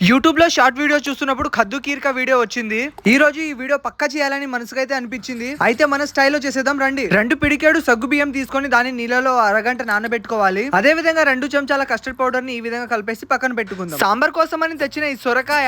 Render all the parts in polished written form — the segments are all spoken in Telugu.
యూట్యూబ్ లో షార్ట్ వీడియో చూస్తున్నప్పుడు కద్దు కీర్క వీడియో వచ్చింది. ఈ రోజు ఈ వీడియో పక్కా చేయాలని మనసుకైతే అనిపించింది. అయితే మన స్టైల్లో చేసేద్దాం రండి. 2 పిడికేడు సగ్గు బియ్యం తీసుకొని దాన్ని నీళ్ళలో అరగంట నానబెట్టుకోవాలి. అదే విధంగా 2 చెంచాల కస్టర్డ్ పౌడర్ ని ఈ విధంగా కలిపేసి పక్కన పెట్టుకుందాం. సాంబార్ కోసం అని తెచ్చిన ఈ సొరకాయ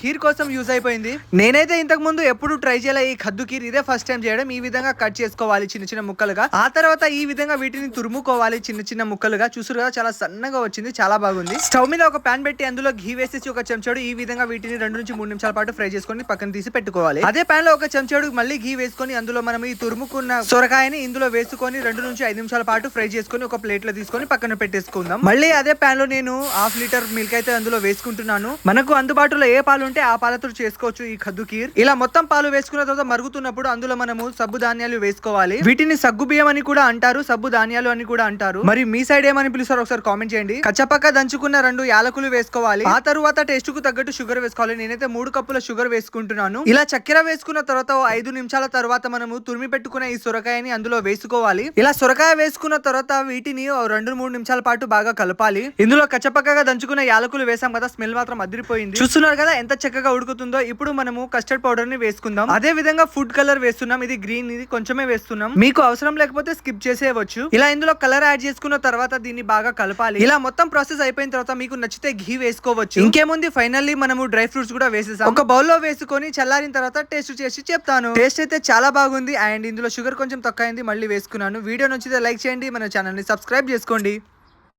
ఖీర్ కోసం యూజ్ అయిపోయింది. నేనైతే ఇంతకు ముందు ఎప్పుడు ట్రై చేయలే ఈ కద్దు కీర్, ఇదే ఫస్ట్ టైం చేయడం. ఈ విధంగా కట్ చేసుకోవాలి చిన్న చిన్న ముక్కలుగా. ఆ తర్వాత ఈ విధంగా వీటిని తురుముకోవాలి చిన్న చిన్న ముక్కలుగా. చూసారు కదా, చాలా సన్నగా వచ్చింది, చాలా బాగుంది. స్టవ్ మీద ఒక ప్యాన్ పెట్టి అందులో ఘీ వేసేసి ఒక చెంచాడు ఈ విధంగా వీటిని 2 నుంచి 3 నిమిషాల పాటు ఫ్రై చేసుకొని పక్కన తీసి పెట్టుకోవాలి. అదే ప్యాన్ లో ఒక చెంచాడు మళ్ళీ ఘీ వేసుకొని అందులో మనం ఈ తురుముకున్న సొరకాయని ఇందులో వేసుకొని 2 నుంచి 5 నిమిషాల పాటు ఫ్రై చేసుకొని ఒక ప్లేట్ లో తీసుకొని పక్కన పెట్టేసుకుందాం. మళ్ళీ అదే ప్యాన్ లో నేను 1/2 లీటర్ మిల్క్ అయితే అందులో వేసుకుంటున్నాను. మనకు అందుబాటులో ఏ పాలు ఉంటే ఆ పాలతో చేసుకోవచ్చు ఈ కద్దు కీర్. ఇలా మొత్తం పాలు వేసుకున్న తర్వాత మరుగుతున్నప్పుడు అందులో మనము సబ్బు ధాన్యాలు వేసుకోవాలి. వీటిని సగ్గు బియ్యం అని కూడా అంటారు, సబ్బు ధాన్యాలు అని కూడా అంటారు. మరి మీ సైడ్ ఏమని పిలుస్తారో ఒకసారి కామెంట్ చేయండి. కచ్చపక్క దంచుకున్న 2 యాలకులు వేసుకోవాలి. ఆ తర్వాత టేస్ట్ కు తగ్గట్టు షుగర్ వేసుకోవాలి. నేనైతే 3 కప్పుల షుగర్ వేసుకుంటున్నాను. ఇలా చక్కెర వేసుకున్న తర్వాత 5 నిమిషాల తర్వాత మనము తురిమి పెట్టుకున్న ఈ సొరకాయని అందులో వేసుకోవాలి. ఇలా సొరకాయ వేసుకున్న తర్వాత వీటిని 2-3 నిమిషాల పాటు బాగా కలపాలి. ఇందులో కచ్చపక్కగా దంచుకున్న యాలకులు వేసాం కదా, స్మెల్ మాత్రం అదిరిపోయింది. చూస్తున్నారు కదా ఎంత చక్కగా ఉడుకుతుందో. ఇప్పుడు మనము కస్టర్డ్ పౌడర్ ని వేసుకుందాం. అదే విధంగా ఫుడ్ కలర్ వేస్తున్నాం. ఇది గ్రీన్, ఇది కొంచెమే వేస్తున్నాం. మీకు అవసరం లేకపోతే స్కిప్ చేసేయవచ్చు. ఇలా ఇందులో కలర్ యాడ్ చేసుకున్న తర్వాత దీన్ని బాగా కలపాలి. ఇలా మొత్తం ప్రాసెస్ అయిపోయిన తర్వాత మీకు నచ్చితే ఘీ వేసుకోవచ్చు. ఇంకేముంది, ఫైనల్లీ మనము డ్రై ఫ్రూట్స్ కూడా వేసేసాం. ఒక బౌల్లో వేసుకొని చల్లారిన తర్వాత టేస్ట్ చేసి చెప్తాను. టేస్ట్ అయితే చాలా బాగుంది. అండ్ ఇందులో షుగర్ కొంచెం తక్కువైంది, మళ్ళీ వేసుకున్నాను. వీడియో నచ్చితే లైక్ చేయండి, మన ఛానల్ ని సబ్స్క్రైబ్ చేసుకోండి.